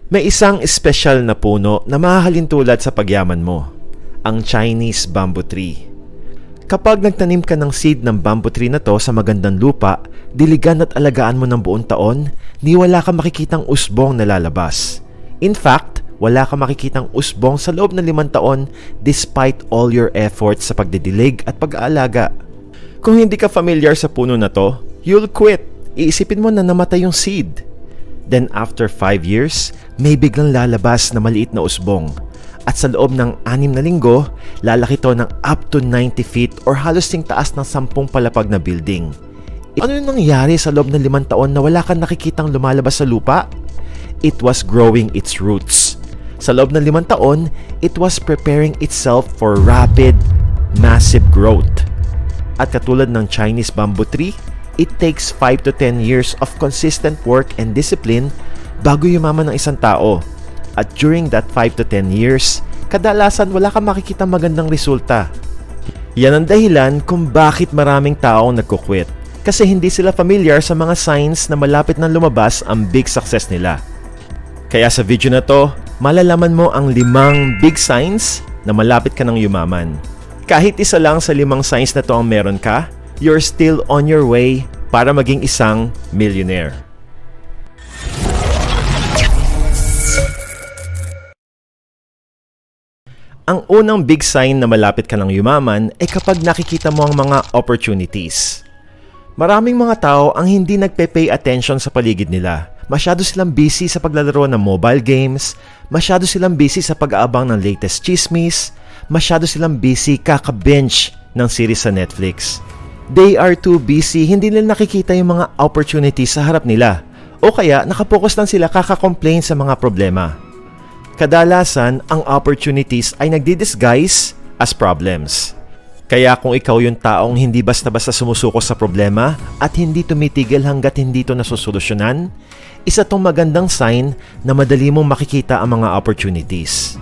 May isang espesyal na puno na mahahalin tulad sa pagyaman mo, ang Chinese bamboo tree. Kapag nagtanim ka ng seed ng bamboo tree na to sa magandang lupa, diligan at alagaan mo ng buong taon, ni wala kang makikitang usbong na lalabas. In fact, wala kang makikitang usbong sa loob ng 5 taon despite all your efforts sa pagdidilig at pag-aalaga. Kung hindi ka familiar sa puno na to, you'll quit. Iisipin mo na namatay yung seed. Then after 5 years, may biglang lalabas na maliit na usbong. At sa loob ng 6 na linggo, lalaki to ng up to 90 feet or halos ting taas ng 10 palapag na building. Ano yung nangyari sa loob ng 5 taon na wala kang nakikitang lumalabas sa lupa? It was growing its roots. Sa loob ng 5 taon, it was preparing itself for rapid, massive growth. At katulad ng Chinese bamboo tree, it takes 5 to 10 years of consistent work and discipline bago yumaman ng isang tao. At during that 5 to 10 years, kadalasan wala kang makikita magandang resulta. Yan ang dahilan kung bakit maraming taong nagkukwit. Kasi hindi sila familiar sa mga signs na malapit nang lumabas ang big success nila. Kaya sa video na to, malalaman mo ang 5 big signs na malapit ka nang yumaman. Kahit isa lang sa 5 signs na to ang meron ka, you're still on your way para maging isang millionaire. Ang unang big sign na malapit ka nang yumaman ay kapag nakikita mo ang mga opportunities. Maraming mga tao ang hindi nagpe-pay attention sa paligid nila. Masyado silang busy sa paglalaro ng mobile games, masyado silang busy sa pag-aabang ng latest chismis, masyado silang busy kaka-binge ng series sa Netflix. They are too busy, hindi nila nakikita yung mga opportunities sa harap nila. O kaya nakapokus lang sila kaka-complain sa mga problema. Kadalasan, ang opportunities ay nagdi-disguise as problems. Kaya kung ikaw yung taong hindi basta-basta sumusuko sa problema at hindi tumitigil hanggat hindi ito nasusolusyonan, isa tong magandang sign na madali mong makikita ang mga opportunities.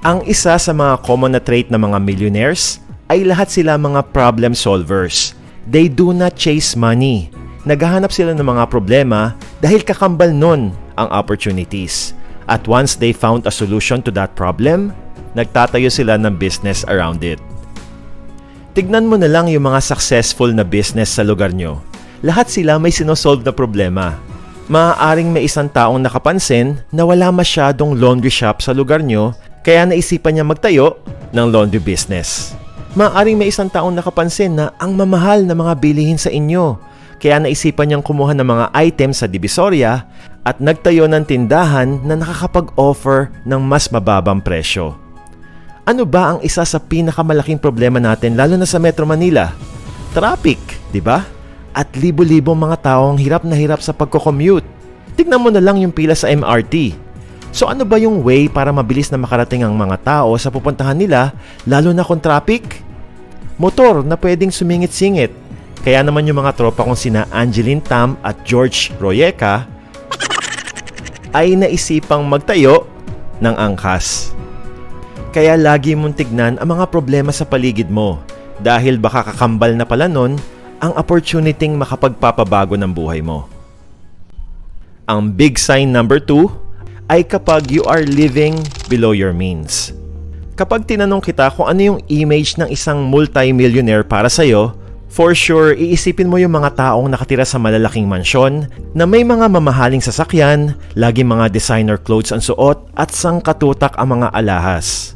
Ang isa sa mga common na trait ng mga millionaires ay lahat sila mga problem solvers. They do not chase money. Naghahanap sila ng mga problema dahil kakambal nun ang opportunities. At once they found a solution to that problem, nagtatayo sila ng business around it. Tignan mo na lang yung mga successful na business sa lugar nyo. Lahat sila may sinosolve na problema. Maaaring may isang taong nakapansin na wala masyadong laundry shop sa lugar nyo, kaya naisipan niya magtayo ng laundry business. Maaaring may isang taong nakapansin na ang mamahal na mga bilihin sa inyo, kaya naisipan niyang kumuha ng mga items sa Divisoria at nagtayo ng tindahan na nakakapag-offer ng mas mababang presyo. Ano ba ang isa sa pinakamalaking problema natin lalo na sa Metro Manila? Traffic, di ba? At libo-libong mga taong hirap na hirap sa pagko-commute. Tignan mo na lang yung pila sa MRT. So ano ba yung way para mabilis na makarating ang mga tao sa pupuntahan nila lalo na kung traffic? Motor na pwedeng sumingit-singit. Kaya naman yung mga tropa kong sina Angeline Tam at George Royeca ay naisipang magtayo ng angkas. Kaya lagi mong tignan ang mga problema sa paligid mo dahil baka kakambal na pala nun ang opportunity makapagpapabago ng buhay mo. Ang big sign number 2 ay kapag you are living below your means. Kapag tinanong kita kung ano yung image ng isang multi-millionaire para sa'yo, for sure, iisipin mo yung mga taong nakatira sa malalaking mansyon na may mga mamahaling sasakyan, lagi mga designer clothes ang suot at sangkatutak ang mga alahas.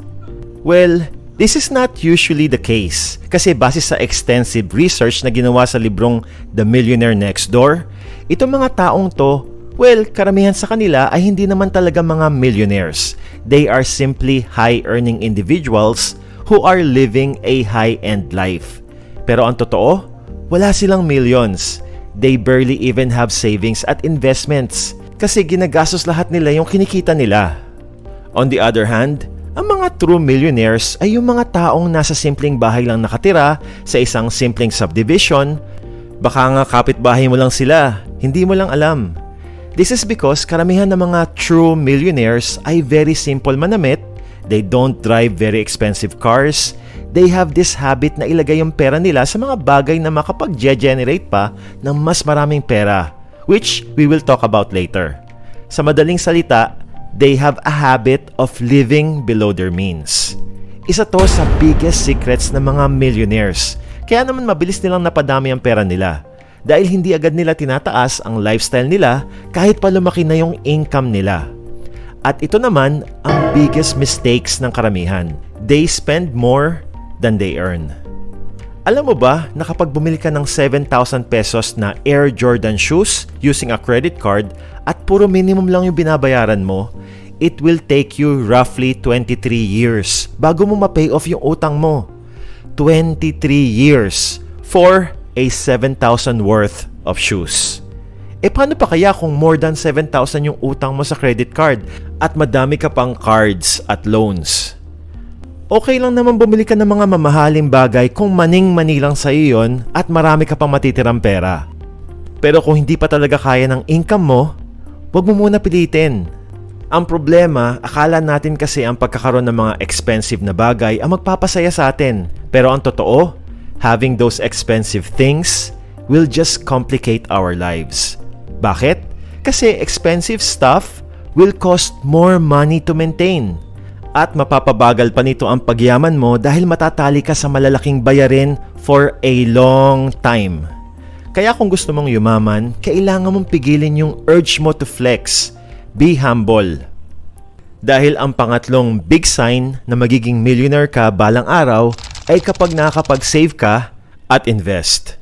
Well, this is not usually the case kasi base sa extensive research na ginawa sa librong The Millionaire Next Door, itong mga taong to, well, karamihan sa kanila ay hindi naman talaga mga millionaires. They are simply high-earning individuals who are living a high-end life. Pero ang totoo, wala silang millions. They barely even have savings at investments kasi ginagastos lahat nila yung kinikita nila. On the other hand, ang mga true millionaires ay yung mga taong nasa simpleng bahay lang nakatira sa isang simpleng subdivision. Baka nga kapitbahay mo lang sila, hindi mo lang alam. This is because karamihan ng mga true millionaires ay very simple manamit. They don't drive very expensive cars. They have this habit na ilagay yung pera nila sa mga bagay na makapag-generate pa ng mas maraming pera, which we will talk about later. Sa madaling salita, They have a habit of living below their means. Isa to sa biggest secrets ng mga millionaires. Kaya naman mabilis nilang napadami ang pera nila. Dahil hindi agad nila tinataas ang lifestyle nila kahit pa lumaki na yung income nila. At ito naman ang biggest mistakes ng karamihan. They spend more than they earn. Alam mo ba na kapag bumili ka ng 7,000 pesos na Air Jordan shoes using a credit card at puro minimum lang yung binabayaran mo, it will take you roughly 23 years bago mo ma-pay off yung utang mo. 23 years for a 7,000 worth of shoes. E paano pa kaya kung more than 7,000 yung utang mo sa credit card at madami ka pang cards at loans? Okay lang naman bumili ka ng mga mamahaling bagay kung maning-mani lang sa iyo yon at marami ka pang matitirang pera. Pero kung hindi pa talaga kaya ng income mo, huwag mo muna pilitin. Ang problema, akala natin kasi ang pagkakaroon ng mga expensive na bagay ang magpapasaya sa atin. Pero ang totoo, having those expensive things will just complicate our lives. Bakit? Kasi expensive stuff will cost more money to maintain. At mapapabagal pa nito ang pagyaman mo dahil matatali ka sa malalaking bayarin for a long time. Kaya kung gusto mong yumaman, kailangan mong pigilin yung urge mo to flex. Be humble. Dahil ang pangatlong big sign na magiging millionaire ka balang araw ay kapag nakakapag-save ka at invest.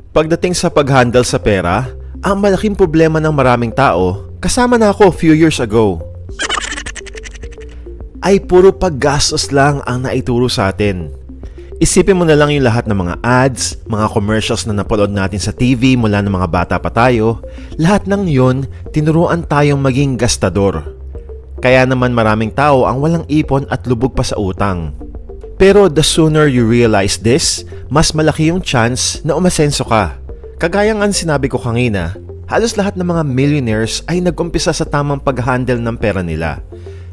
Pagdating sa pag-handle sa pera, ang malaking problema ng maraming tao, kasama na ako few years ago, ay puro paggastos lang ang naituro sa atin. Isipin mo na lang yung lahat ng mga ads, mga commercials na napanood natin sa TV mula ng mga bata pa tayo. Lahat ng yun, tinuruan tayong maging gastador. Kaya naman maraming tao ang walang ipon at lubog pa sa utang. Pero the sooner you realize this, mas malaki yung chance na umasenso ka. Kagaya nga sinabi ko kanina, halos lahat ng mga millionaires ay nag-umpisa sa tamang pag-handle ng pera nila.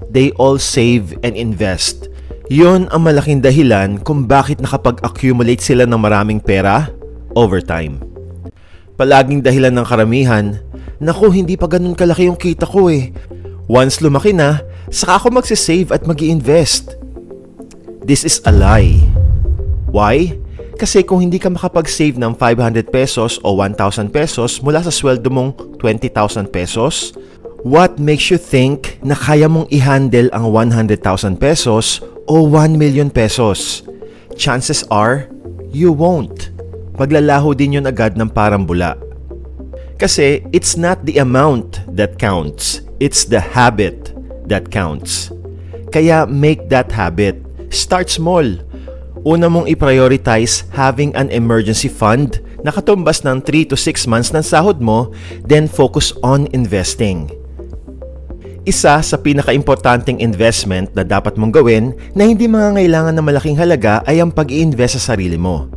They all save and invest. Yun ang malaking dahilan kung bakit nakapag-accumulate sila ng maraming pera over time. Palaging dahilan ng karamihan, naku, hindi pa ganun kalaki yung kita ko eh. Once lumaki na, saka ako magsisave at mag-i-invest. This is a lie. Why? Kasi kung hindi ka makapag-save ng 500 pesos o 1,000 pesos mula sa sweldo mong 20,000 pesos, what makes you think na kaya mong i-handle ang 100,000 pesos o 1 million pesos? Chances are, you won't. Paglalaho din yun agad ng parang bula. Kasi it's not the amount that counts, it's the habit that counts. Kaya make that habit. Start small. Una mong i-prioritize having an emergency fund na katumbas ng 3 to 6 months ng sahod mo, then focus on investing. Isa sa pinaka-importanting investment na dapat mong gawin na hindi mangangailangan ng malaking halaga ay ang pag-i-invest sa sarili mo.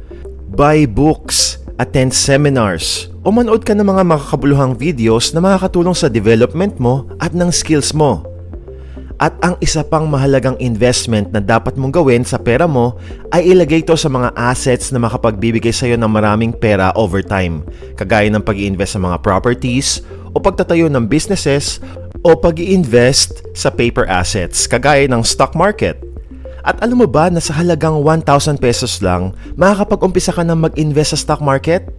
Buy books, attend seminars, o manood ka ng mga makakabuluhang videos na makakatulong sa development mo at ng skills mo. At ang isa pang mahalagang investment na dapat mong gawin sa pera mo ay ilagay ito sa mga assets na makapagbibigay sa iyo ng maraming pera over time, kagaya ng pag-i-invest sa mga properties o pagtatayo ng businesses o pag-i-invest sa paper assets, kagaya ng stock market. At alam mo ba na sa halagang 1,000 pesos lang, makakapag-umpisa ka na mag-invest sa stock market?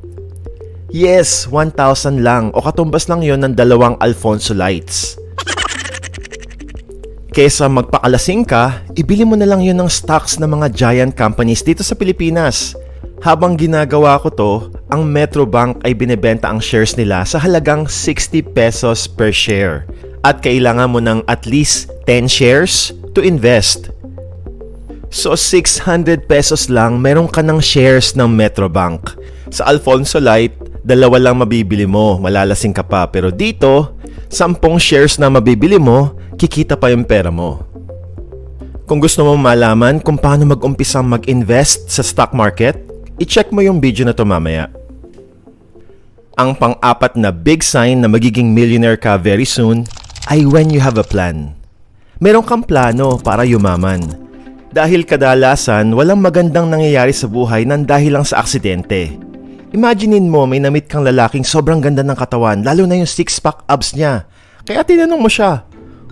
Yes, 1,000 lang o katumbas lang yon ng 2 Alfonso Lights. Kesa magpakalasing ka, ibili mo na lang yun ng stocks ng mga giant companies dito sa Pilipinas. Habang ginagawa ko to, ang Metrobank ay binebenta ang shares nila sa halagang 60 pesos per share. At kailangan mo ng at least 10 shares to invest. So 600 pesos lang meron ka ng shares ng Metrobank. Sa Alfonso Light, 2 lang mabibili mo, malalasing ka pa. Pero dito, 10 shares na mabibili mo, kikita pa yung pera mo. Kung gusto mo malaman kung paano mag-umpisa mag-invest sa stock market, i-check mo yung video na to mamaya. Ang pang-apat na big sign na magiging millionaire ka very soon ay when you have a plan. Meron kang plano para yumaman. Dahil kadalasan, walang magandang nangyayari sa buhay nang dahil lang sa aksidente. Imaginein mo may na-meet kang lalaking sobrang ganda ng katawan, lalo na yung 6-pack abs niya. Kaya tinanong mo siya,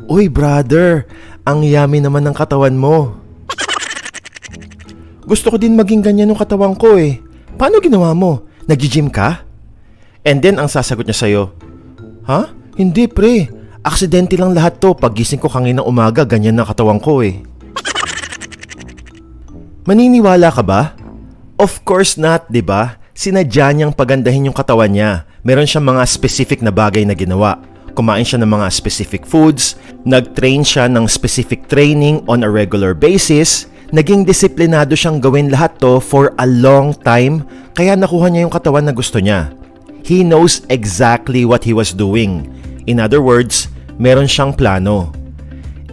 Uy brother, ang yummy naman ng katawan mo. Gusto ko din maging ganyan ng katawan ko eh. Paano ginawa mo? Nag-gym ka? And then ang sasagot niya sa'yo, ha? Hindi pre, aksidente lang lahat to. Paggising ko kanina umaga, ganyan na katawan ko eh. Maniniwala ka ba? Of course not, di ba? Sinadya niyang pagandahin yung katawan niya. Meron siyang mga specific na bagay na ginawa. Kumain siya ng mga specific foods, nag-train siya ng specific training on a regular basis, naging disiplinado siyang gawin lahat to for a long time, kaya nakuha niya yung katawan na gusto niya. He knows exactly what he was doing. In other words, meron siyang plano.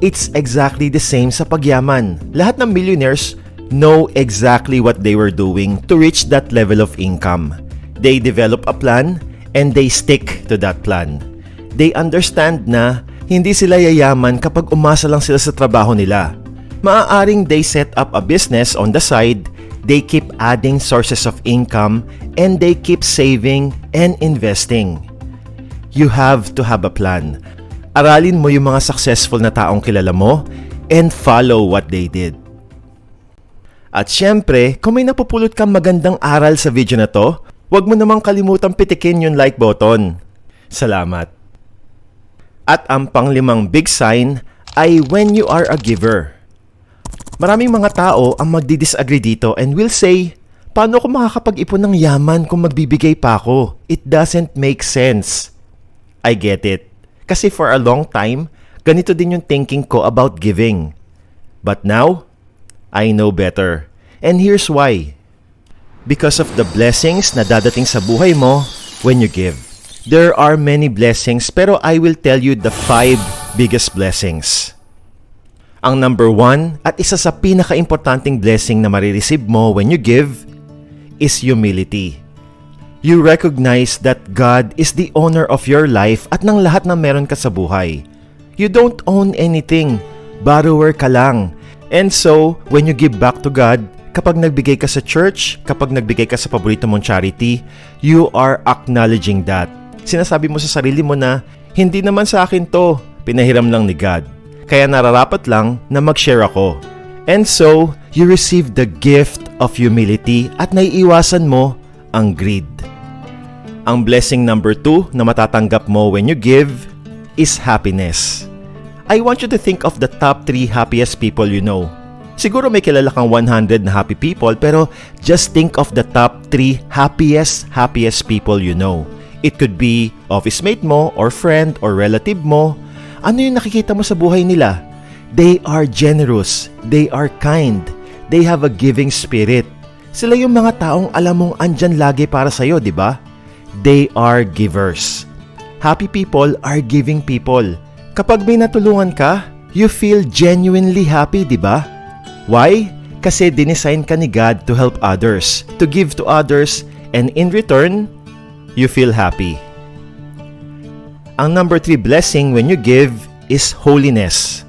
It's exactly the same sa pagyaman. Lahat ng millionaires know exactly what they were doing to reach that level of income. They develop a plan and they stick to that plan. They understand na hindi sila yayaman kapag umasa lang sila sa trabaho nila. Maaaring they set up a business on the side, they keep adding sources of income, and they keep saving and investing. You have to have a plan. Aralin mo yung mga successful na taong kilala mo and follow what they did. At syempre, kung may napupulot kang magandang aral sa video na to, huwag mo namang kalimutang pitikin yung like button. Salamat. At ang panglimang big sign ay when you are a giver. Maraming mga tao ang magdi-disagree dito and will say, paano ako makakapag-ipon ng yaman kung magbibigay pa ako? It doesn't make sense. I get it. Kasi for a long time, ganito din yung thinking ko about giving. But now, I know better. And here's why. Because of the blessings na dadating sa buhay mo when you give. There are many blessings pero I will tell you the 5 biggest blessings. Ang number 1 at isa sa pinaka-importanting blessing na marireceive mo when you give is humility. You recognize that God is the owner of your life at ng lahat na meron ka sa buhay. You don't own anything. Borrower ka lang. And so, when you give back to God, kapag nagbigay ka sa church, kapag nagbigay ka sa paborito mong charity, you are acknowledging that. Sinasabi mo sa sarili mo na, hindi naman sa akin to, pinahiram lang ni God. Kaya nararapat lang na mag-share ako. And so, you receive the gift of humility at naiiwasan mo ang greed. Ang blessing number 2 na matatanggap mo when you give is happiness. I want you to think of the top 3 happiest people you know. Siguro may kilala kang 100 na happy people pero just think of the top 3 happiest people you know. It could be office mate mo or friend or relative mo. Ano yung nakikita mo sa buhay nila? They are generous. They are kind. They have a giving spirit. Sila yung mga taong alam mong andyan lagi para sa'yo, di ba? They are givers. Happy people are giving people. Kapag may natulungan ka, you feel genuinely happy, di ba? Why? Kasi dinesign ka ni God to help others, to give to others, and in return, you feel happy. Ang number 3 blessing when you give is holiness.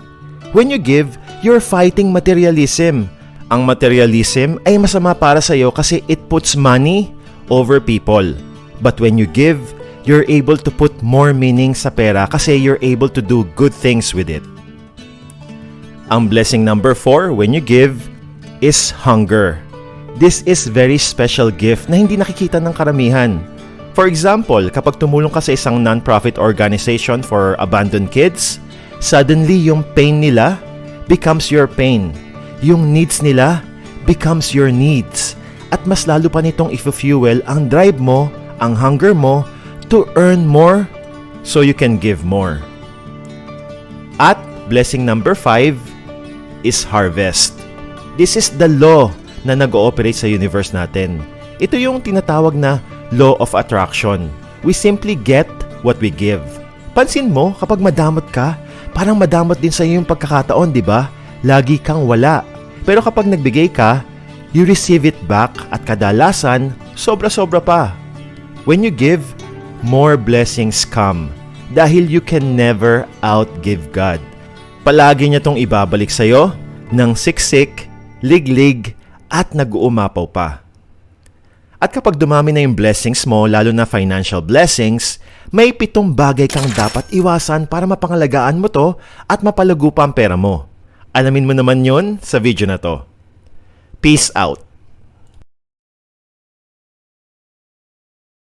When you give, you're fighting materialism. Ang materialism ay masama para sa iyo kasi it puts money over people. But when you give, you're able to put more meaning sa pera kasi you're able to do good things with it. Ang blessing number 4 when you give is hunger. This is very special gift na hindi nakikita ng karamihan. For example, kapag tumulong ka sa isang non-profit organization for abandoned kids, suddenly yung pain nila becomes your pain. Yung needs nila becomes your needs. At mas lalo pa nitong i-fuel ang drive mo, ang hunger mo, to earn more so you can give more. At blessing number 5 is harvest. This is the law na nag-ooperate sa universe natin. Ito yung tinatawag na law of attraction. We simply get what we give. Pansin mo, kapag madamot ka, parang madamot din sa iyo yung pagkakataon, di ba? Lagi kang wala. Pero kapag nagbigay ka, you receive it back at kadalasan, sobra-sobra pa. When you give, more blessings come dahil you can never outgive God. Palagi niya tong ibabalik sa iyo ng siksik, liglig, at nag-uumapaw pa. At kapag dumami na yung blessings mo, lalo na financial blessings, May 7 bagay kang dapat iwasan para mapangalagaan mo to at mapalago pa ang pera mo. Alamin mo naman yon sa video na to. Peace out!